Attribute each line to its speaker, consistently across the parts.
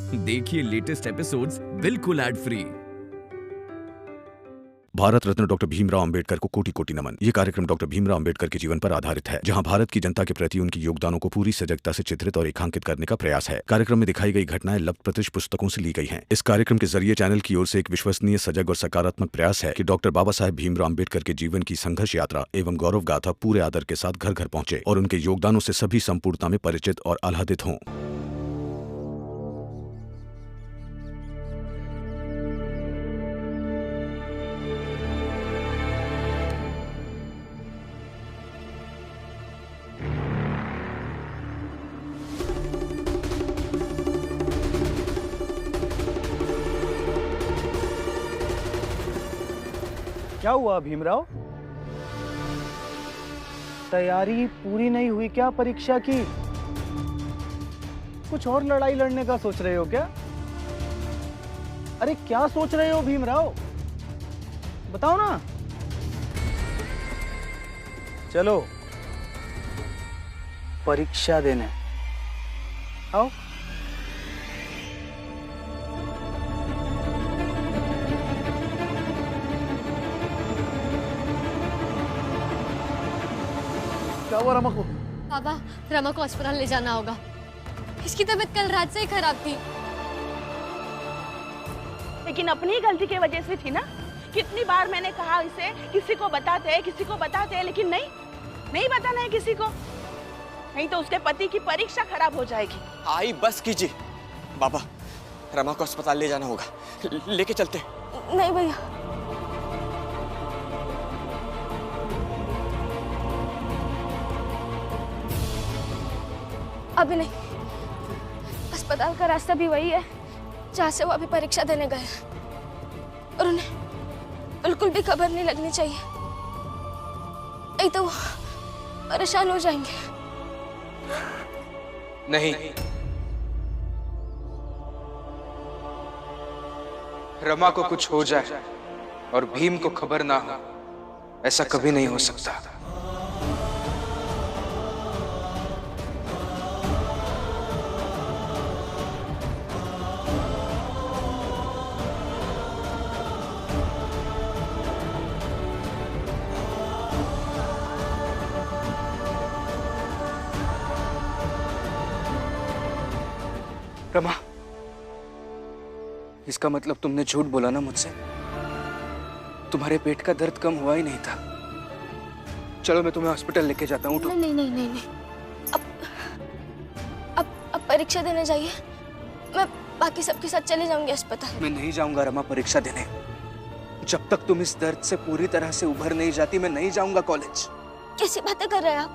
Speaker 1: देखिए latest episodes बिल्कुल ad free.
Speaker 2: Bharat Ratna doctor Bhimrao Ambedkar को कोटि कोटि नमन। ये कार्यक्रम डॉक्टर भीमराव अंबेडकर के जीवन पर आधारित है, जहां भारत की जनता के प्रति उनकी योगदानों को पूरी सजगता से चित्रित और रेखांकित करने का प्रयास है। कार्यक्रम में दिखाई गई घटनाएं लब्ध प्रतिष्ठ पुस्तकों से ली गई हैं। इस कार्यक्रम के जरिए चैनल की ओर से एक विश्वसनीय, सजग और सकारात्मक प्रयास है कि डॉक्टर बाबा साहेब भीमराव अंबेडकर के जीवन की संघर्ष यात्रा एवं गौरव गाथा पूरे आदर के साथ घर घर पहुंचे और उनके योगदानों से सभी संपूर्णता में परिचित और आह्लादित हों।
Speaker 3: क्या हुआ भीमराव? तैयारी पूरी नहीं हुई क्या परीक्षा की? कुछ और लड़ाई लड़ने का सोच रहे हो क्या? अरे क्या सोच रहे हो भीमराव? बताओ ना। चलो परीक्षा देने आओ। क्या हुआ रमा को?
Speaker 4: पापा, रमा को अस्पताल ले जाना होगा। इसकी तबीयत कल रात से ही खराब थी।
Speaker 5: लेकिन अपनी गलती की वजह से थी ना। कितनी बार मैंने कहा इसे किसी को बताते हैं, लेकिन नहीं बताना है किसी को, नहीं तो उसके पति की परीक्षा खराब हो जाएगी।
Speaker 6: आई बस कीजिए बाबा, रमा को अस्पताल ले जाना होगा, लेके चलते।
Speaker 4: नहीं भैया, अभी नहीं। अस्पताल का रास्ता भी वही है जहाँ से वो अभी परीक्षा देने गए, और उन्हें बिल्कुल भी खबर नहीं लगनी चाहिए, नहीं तो वो परेशान हो जाएंगे।
Speaker 6: नहीं,
Speaker 7: रमा को कुछ हो जाए और भीम को खबर ना हो, ऐसा कभी नहीं हो सकता। रमा, इसका मतलब तुमने झूठ बोला ना मुझसे? तुम्हारे पेट का दर्द कम हुआ ही नहीं था। चलो मैं तुम्हें हॉस्पिटल लेके जाता हूँ।
Speaker 4: नहीं। अब परीक्षा देने जाइए। मैं बाकी सबके साथ चले जाऊंगी अस्पताल।
Speaker 7: मैं नहीं जाऊंगा रमा परीक्षा देने। जब तक तुम इस दर्द से पूरी तरह से उभर नहीं जाती, मैं नहीं जाऊंगा कॉलेज।
Speaker 4: कैसी बातें कर रहे हैं आप?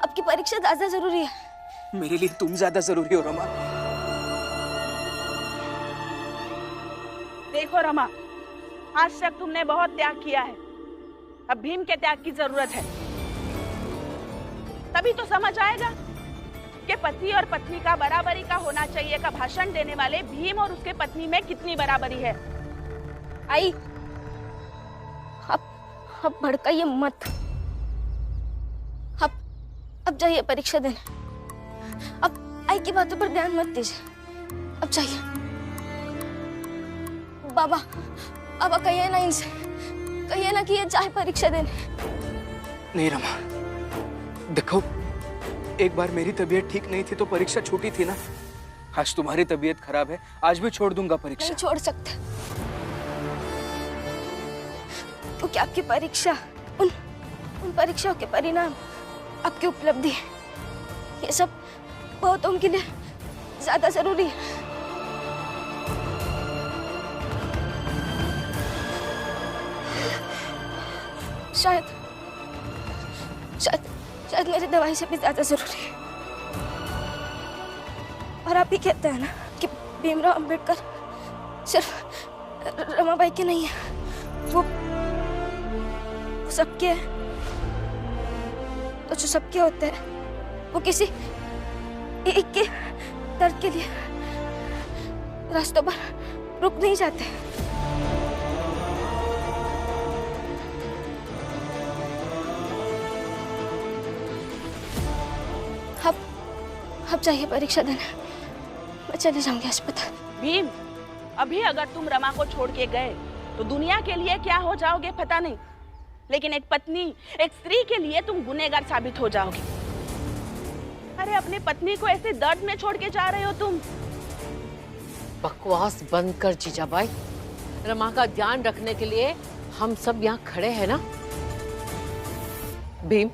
Speaker 4: आपकी परीक्षा ज्यादा जरूरी है।
Speaker 7: मेरे लिए तुम ज्यादा जरूरी हो रमा।
Speaker 5: देखो रमा, आज तक तुमने बहुत त्याग किया है, अब भीम के त्याग की जरूरत है। तभी तो समझ आएगा कि पति और पत्नी का बराबरी का होना चाहिए का भाषण देने वाले भीम और उसके पत्नी में कितनी बराबरी है।
Speaker 4: आई, अब भड़काइए मत। अब जाइए परीक्षा देने। अब आई की बातों पर ध्यान मत दीजिए। अब जाइए। बाबा कहिए ना इनसे, कहिए ना कि ये जाए परीक्षा देने।
Speaker 7: नहीं रमा, देखो, एक बार मेरी तबीयत ठीक नहीं थी तो परीक्षा छूटी थी ना। आज तुम्हारी तबीयत खराब है, आज भी छोड़ दूंगा परीक्षा।
Speaker 4: नहीं छोड़ सकते, क्योंकि आपकी परीक्षा, उन परीक्षाओं के परिणाम, आपकी उपलब्धि, ये सब बहुतों के लिए ज्यादा जरूरी है। शायद मेरी दवाई से भी ज्यादा जरूरी है। और आप ही कहते हैं ना कि भीमराव अंबेडकर सिर्फ रमाबाई के नहीं है, वो सबके हैं। तो जो सबके होते हैं वो किसी एक के दर्द के लिए रास्तों पर रुक नहीं जाते। अब चाहिए परीक्षा देने। मैं चली जाऊंगी अस्पताल।
Speaker 5: भीम, अभी अगर तुम रमा को छोड़ के गए तो दुनिया के लिए क्या हो जाओगे पता नहीं, लेकिन एक पत्नी, एक स्त्री के लिए तुम गुनहगार साबित हो जाओगे। अरे अपनी पत्नी को ऐसे दर्द में छोड़ के जा रहे हो तुम।
Speaker 8: बकवास बंद कर जीजाबाई। रमा का ध्यान रखने के लिए हम सब यहाँ खड़े हैं ना। भीम,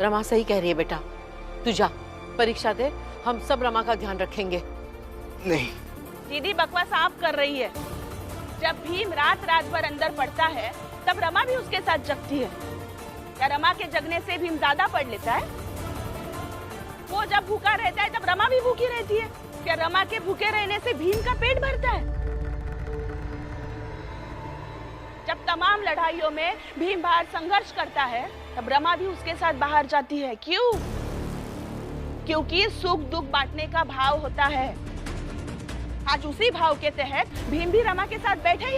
Speaker 8: रमा सही कह रही है बेटा, तू जा परीक्षा दे, हम सब रमा का ध्यान रखेंगे।
Speaker 7: नहीं,
Speaker 5: दीदी बकवास आप कर रही है। जब भीम रात रात भर अंदर पढ़ता है तब रमा भी उसके साथ जगती है। क्या रमा के जगने से भीम ज्यादा पढ़ लेता है? वो जब भूखा रहता है तब रमा भी भूखी रहती है। क्या रमा के भूखे रहने से भीम का पेट भरता है? जब तमाम लड़ाइयों में भीम बाहर संघर्ष करता है तब रमा भी उसके साथ बाहर जाती है। क्यों? क्योंकि सुख दुख बांटने का भाव होता है। आज उसी भाव के तहत भीम भी रमा के साथ बैठे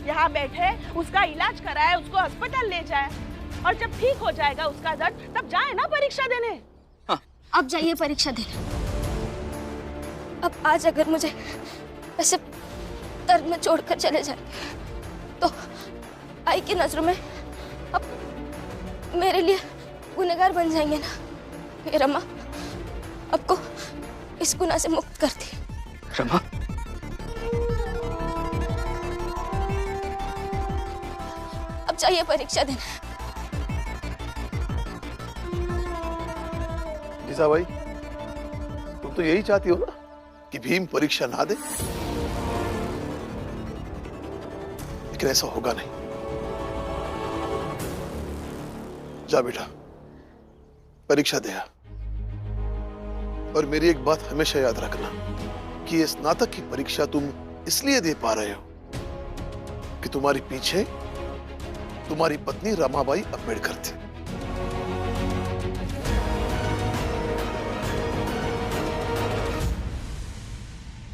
Speaker 5: यहाँ बैठे, उसका इलाज कराए, उसको अस्पताल ले जाए, और जब ठीक हो जाएगा उसका दर्द तब जाए ना परीक्षा देने।
Speaker 7: हाँ।
Speaker 4: अब जाइए परीक्षा देने। अब आज अगर मुझे ऐसे दर्द में छोड़कर चले जाए तो आई की नजरों में अब मेरे लिए गुनहगार बन जाएंगे ना। ये रमा आपको इस गुनाह से मुक्त कर दी।
Speaker 7: रमा,
Speaker 4: अब जाइए परीक्षा देने।
Speaker 9: जीजा भाई, तुम तो यही चाहती हो ना कि भीम परीक्षा ना दे, लेकिन ऐसा होगा नहीं। जा बेटा, परीक्षा दे। और मेरी एक बात हमेशा याद रखना कि ये स्नातक की परीक्षा तुम इसलिए दे पा रहे हो कि तुम्हारी पीछे तुम्हारी पत्नी रमाबाई अंबेडकर थी।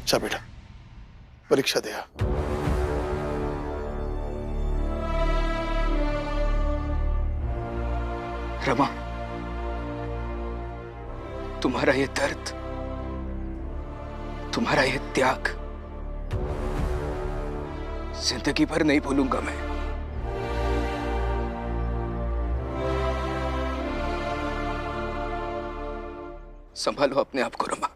Speaker 9: जा बेटा, परीक्षा दे।
Speaker 7: रमा, तुम्हारा ये दर्द, तुम्हारा ये त्याग जिंदगी भर नहीं भूलूंगा मैं। संभालो अपने आप को रमा।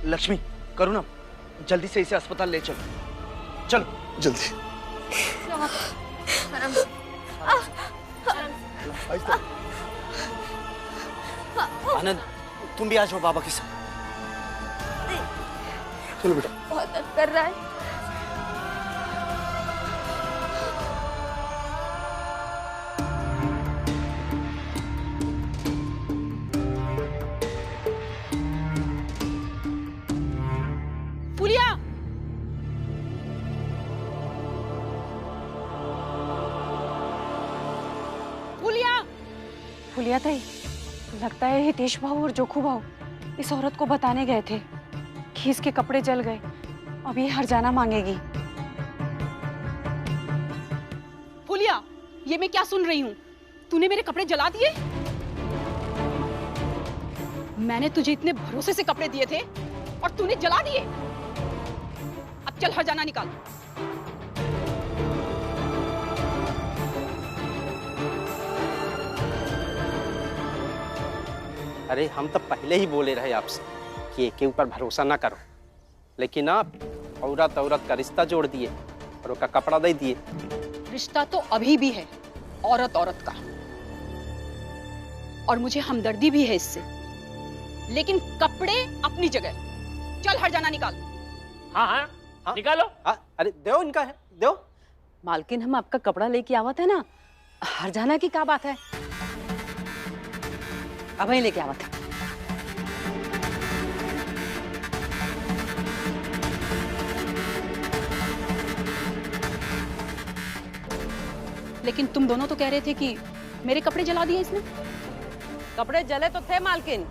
Speaker 3: लक्ष्मी, करुणा, जल्दी से इसे अस्पताल ले चलो। चलो
Speaker 9: जल्दी।
Speaker 3: आनंद, तुम भी आ जाओ बाबा के साथ।
Speaker 9: चलो बेटा।
Speaker 4: बहुत दर्द कर रहा है।
Speaker 5: फुलिया, फुलिया,
Speaker 10: फुलिया ताई, लगता है हितेश भाऊ और जोखू भाऊ इस औरत को बताने गए थे कि इसके कपड़े जल गए, अब ये हर्जाना मांगेगी।
Speaker 5: फुलिया, ये मैं क्या सुन रही हूँ? तूने मेरे कपड़े जला दिए? मैंने तुझे इतने भरोसे से कपड़े दिए थे और तूने जला दिए। अब चल हर्जाना निकाल।
Speaker 11: अरे हम तो पहले ही बोले रहे आपसे कि एक के ऊपर भरोसा ना करो, लेकिन आप औरत औरत का रिश्ता जोड़ दिए और उसका कपड़ा दे दिए।
Speaker 5: रिश्ता तो अभी भी है औरत औरत का, और मुझे हमदर्दी भी है इससे, लेकिन कपड़े अपनी जगह,
Speaker 12: चल हर जाना निकाल।
Speaker 11: हाँ हाँ, हाँ निकालो। हाँ, अरे दो इनका है, दो।
Speaker 10: मालकिन हम आपका कपड़ा लेके आवत है ना, हर जाना की क्या बात है? अब ही लेके आवत है।
Speaker 12: लेकिन तुम दोनों तो कह रहे थे कि मेरे कपड़े जला दिए इसने।
Speaker 8: कपड़े जले तो थे मालकिन,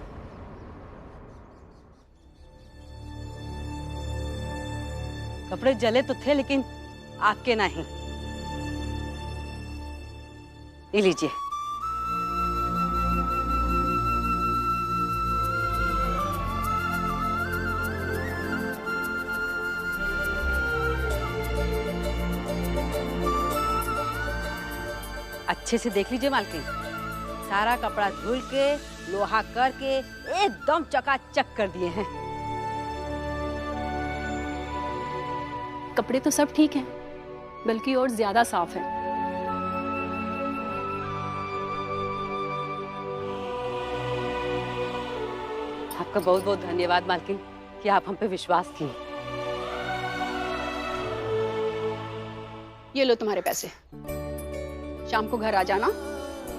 Speaker 8: कपड़े जले तो थे लेकिन आपके नहीं। ये लीजिए। अच्छे से देख लीजिए मालकिन, सारा कपड़ा धुल के लोहा करके एकदम चकाचक कर दिए हैं।
Speaker 12: कपड़े तो सब ठीक हैं, बल्कि और ज्यादा साफ हैं।
Speaker 8: आपका बहुत बहुत धन्यवाद मालकिन कि आप हम पे विश्वास किए।
Speaker 12: ये लो तुम्हारे पैसे, शाम को घर आ जाना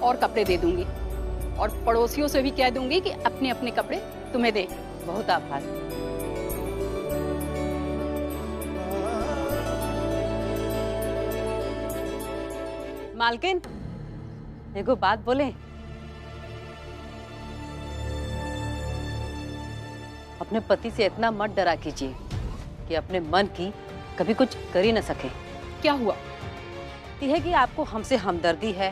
Speaker 12: और कपड़े दे दूंगी, और पड़ोसियों से भी कह दूंगी कि अपने अपने कपड़े तुम्हें दे।
Speaker 8: बहुत आभार। मालकिन एगो बात बोले, अपने पति से इतना मत डरा कीजिए कि अपने मन की कभी कुछ कर ही न सके।
Speaker 12: क्या हुआ?
Speaker 8: यह है कि आपको हमसे हमदर्दी है,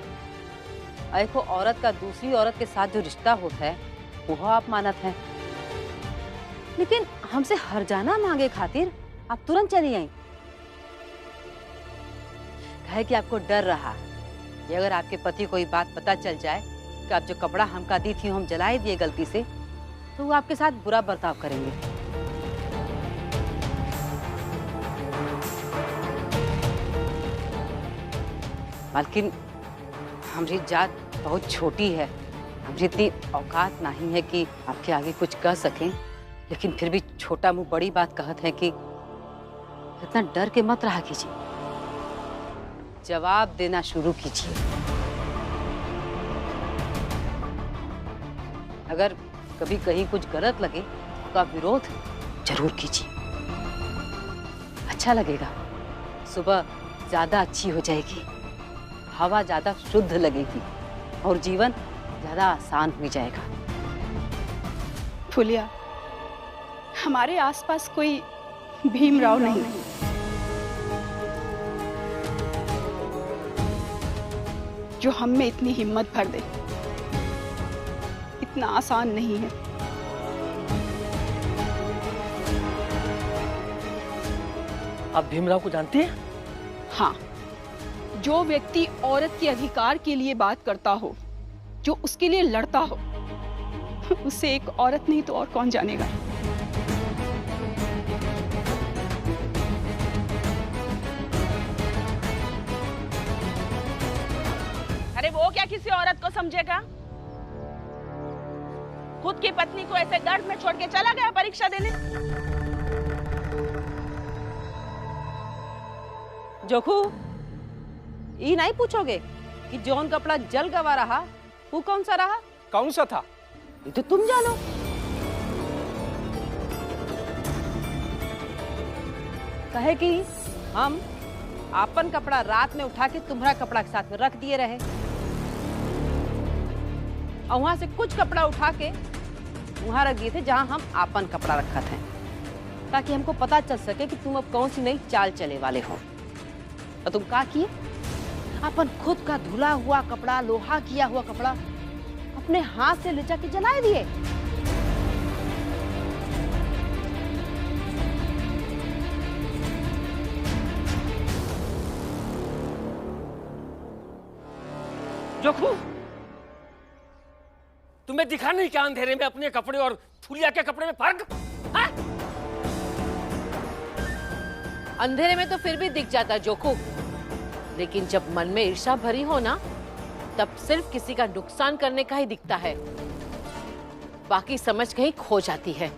Speaker 8: एक औरत का दूसरी औरत के साथ जो रिश्ता होता है वो आप मानत हैं, लेकिन हमसे हर जाना मांगे खातिर आप तुरंत चली आई। कहे कि आपको डर रहा कि अगर आपके पति को ये बात पता चल जाए कि आप जो कपड़ा हमका दी थी हम जलाए दिए गलती से, तो वो आपके साथ बुरा बर्ताव करेंगे। मालकिन हमारी जात बहुत छोटी है, हमारी इतनी औकात नहीं है कि आपके आगे कुछ कह सकें, लेकिन फिर भी छोटा मुंह बड़ी बात कहते हैं कि इतना डर के मत रहा कीजिए, जवाब देना शुरू कीजिए। अगर कभी कहीं कुछ गलत लगे तो आप विरोध जरूर कीजिए, अच्छा लगेगा। सुबह ज्यादा अच्छी हो जाएगी, हवा ज्यादा शुद्ध लगेगी और जीवन ज्यादा आसान हो जाएगा।
Speaker 12: फुलिया, हमारे आसपास कोई भीमराव नहीं, जो हम में इतनी हिम्मत भर दे। इतना आसान नहीं है।
Speaker 11: आप भीमराव को जानती हैं?
Speaker 12: हाँ, जो व्यक्ति औरत के अधिकार के लिए बात करता हो, जो उसके लिए लड़ता हो, उसे एक औरत नहीं तो और कौन जानेगा।
Speaker 5: अरे वो क्या किसी औरत को समझेगा? खुद की पत्नी को ऐसे दर्द में छोड़ के चला गया परीक्षा देने।
Speaker 8: जोखू, ये नहीं पूछोगे कि जौन कपड़ा जल गवा रहा वो कौन सा रहा?
Speaker 11: कौन सा था?
Speaker 8: ये तो तुम जानो। कहे कि हम आपन कपड़ा रात में उठा के तुम्हारा कपड़ा के साथ में रख दिए रहे, और वहां से कुछ कपड़ा उठा के वहां रख दिए थे जहां हम आपन कपड़ा रखा थे, ताकि हमको पता चल सके कि तुम अब कौन सी नई चाल चले वाले हो। और तुम क्या किए? अपन खुद का धुला हुआ कपड़ा, लोहा किया हुआ कपड़ा अपने हाथ से ले जाके जला दिए।
Speaker 11: जोखू, तुम्हें दिखा नहीं क्या अंधेरे में अपने कपड़े और फुलिया के कपड़े में फर्क? हाँ?
Speaker 8: अंधेरे में तो फिर भी दिख जाता जोखू, लेकिन जब मन में ईर्ष्या भरी हो ना, तब सिर्फ किसी का नुकसान करने का ही दिखता है, बाकी समझ कहीं खो जाती है।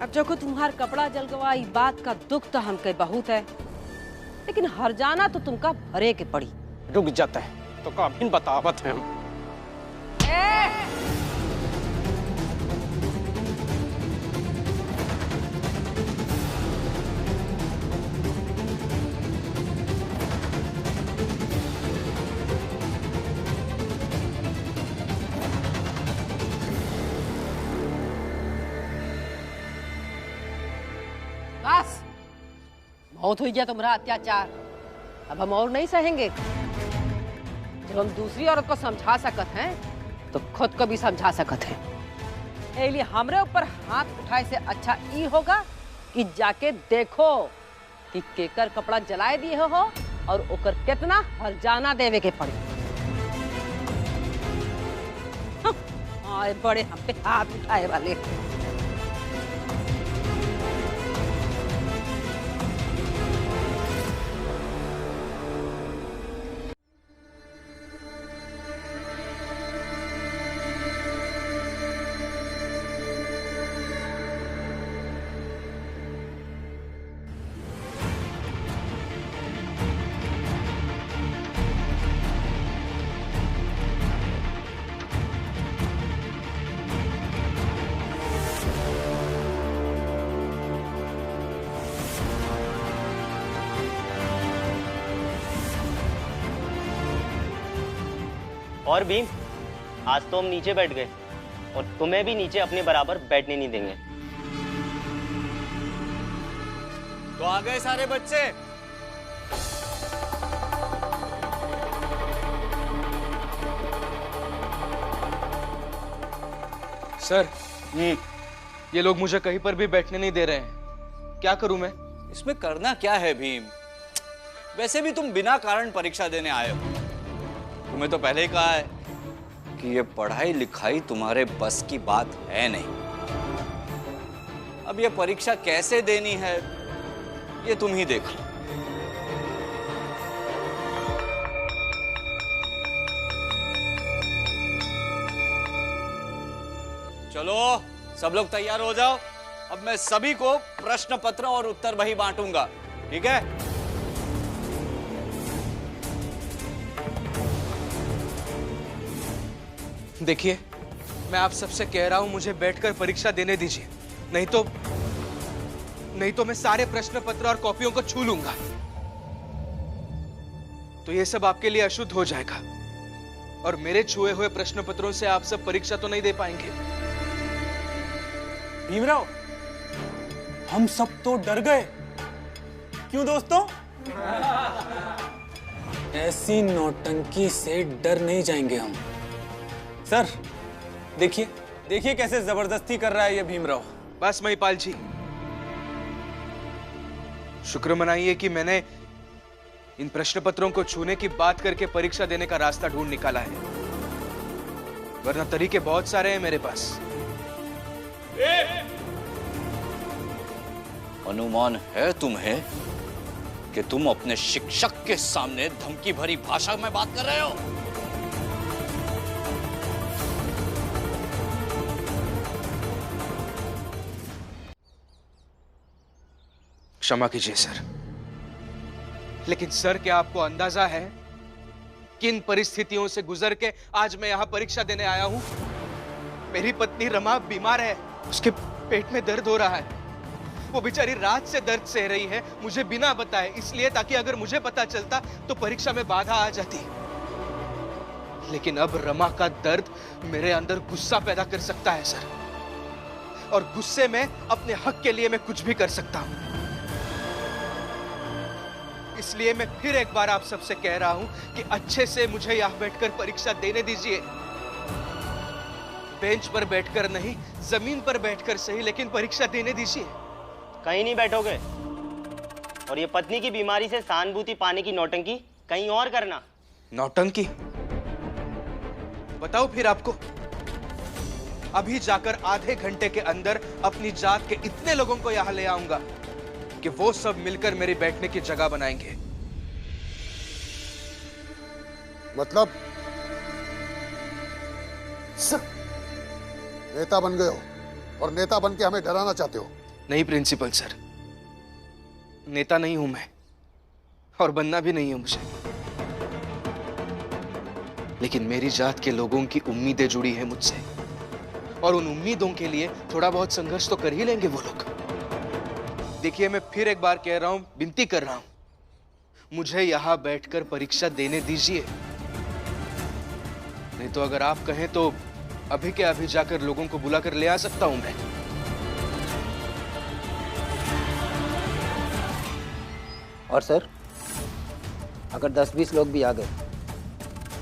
Speaker 8: अब जो को तुम्हार कपड़ा जल गवा, ई बात का दुख तो हमके बहुत है, लेकिन हर जाना तो तुमका भरे के पड़ी।
Speaker 11: रुक जाता है तो काबिन बतावत है हम।
Speaker 8: बस बहुत हो गया तुम्हारा अत्याचार, अब हम और नहीं सहेंगे। जब हम दूसरी औरत को समझा सकत हैं तो खुद को भी समझा सकत हैं। इसलिए हमरे ऊपर हाथ उठाए से अच्छा ई होगा कि जाके देखो कि केकर कपड़ा जलाए दिए हो और ओकर कितना हर्जाना देवे के पड़ी। आए बड़े हम पे हाथ उठाए वाले।
Speaker 13: और भीम, आज तो हम नीचे बैठ गए और तुम्हें भी नीचे अपने बराबर बैठने नहीं देंगे।
Speaker 6: तो आ गए सारे बच्चे।
Speaker 7: सर, ये लोग मुझे कहीं पर भी बैठने नहीं दे रहे हैं, क्या करूं मैं?
Speaker 14: इसमें करना क्या है भीम? वैसे भी तुम बिना कारण परीक्षा देने आए हो। तुम्हें तो पहले ही कहा है कि ये पढ़ाई लिखाई तुम्हारे बस की बात है नहीं। अब ये परीक्षा कैसे देनी है ये तुम ही देख लो। चलो सब लोग तैयार हो जाओ। अब मैं सभी को प्रश्न पत्र और उत्तर वही बांटूंगा, ठीक है?
Speaker 7: देखिए, मैं आप सबसे कह रहा हूं मुझे बैठकर परीक्षा देने दीजिए, नहीं तो मैं सारे प्रश्न पत्र और कॉपियों को छू लूंगा। तो ये सब आपके लिए अशुद्ध हो जाएगा और मेरे छुए हुए प्रश्न पत्रों से आप सब परीक्षा तो नहीं दे पाएंगे।
Speaker 14: भीमराव, हम सब तो डर गए। क्यों दोस्तों?
Speaker 15: ऐसी नौटंकी से डर नहीं जाएंगे हम।
Speaker 14: सर, देखिए कैसे जबरदस्ती कर रहा है ये भीमराव।
Speaker 7: बस महिपाल जी, शुक्र मनाइए कि मैंने इन प्रश्न पत्रों को छूने की बात करके परीक्षा देने का रास्ता ढूंढ निकाला है, वरना तरीके बहुत सारे हैं मेरे पास।
Speaker 14: अनुमान है तुम्हें कि तुम अपने शिक्षक के सामने धमकी भरी भाषा में बात कर रहे हो?
Speaker 7: क्षमा कीजिए सर, लेकिन सर क्या आपको अंदाजा है किन परिस्थितियों से गुजर के आज मैं यहां परीक्षा देने आया हूं? मेरी पत्नी रमा बीमार है, उसके पेट में दर्द हो रहा है। वो बेचारी रात से दर्द सह रही है, मुझे बिना बताए, इसलिए ताकि अगर मुझे पता चलता तो परीक्षा में बाधा आ जाती। लेकिन अब रमा का दर्द मेरे अंदर गुस्सा पैदा कर सकता है सर, और गुस्से में अपने हक के लिए मैं कुछ भी कर सकता हूं। इसलिए मैं फिर एक बार आप सबसे कह रहा हूं कि अच्छे से मुझे यहां बैठकर परीक्षा देने दीजिए। बेंच पर बैठकर नहीं, जमीन पर बैठकर सही, लेकिन परीक्षा देने दीजिए।
Speaker 13: कहीं नहीं बैठोगे, और ये पत्नी की बीमारी से सहानुभूति पाने की नौटंकी कहीं और करना।
Speaker 7: नौटंकी? बताओ फिर आपको। अभी जाकर आधे घंटे के अंदर अपनी जात के इतने लोगों को यहां ले आऊंगा कि वो सब मिलकर मेरे बैठने की जगह बनाएंगे।
Speaker 9: मतलब नेता बन गए हो और नेता बन के हमें डराना चाहते हो?
Speaker 7: नहीं प्रिंसिपल सर, नेता नहीं हूं मैं और बनना भी नहीं है मुझे, लेकिन मेरी जात के लोगों की उम्मीदें जुड़ी हैं मुझसे और उन उम्मीदों के लिए थोड़ा बहुत संघर्ष तो कर ही लेंगे वो लोग। देखिए, मैं फिर एक बार कह रहा हूं, विनती कर रहा हूं, मुझे यहां बैठकर परीक्षा देने दीजिए। नहीं तो अगर आप कहें तो अभी के अभी जाकर लोगों को बुलाकर ले आ सकता हूं मैं।
Speaker 16: और सर, अगर 10-20 लोग भी आ गए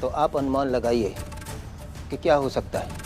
Speaker 16: तो आप अनुमान लगाइए कि क्या हो सकता है।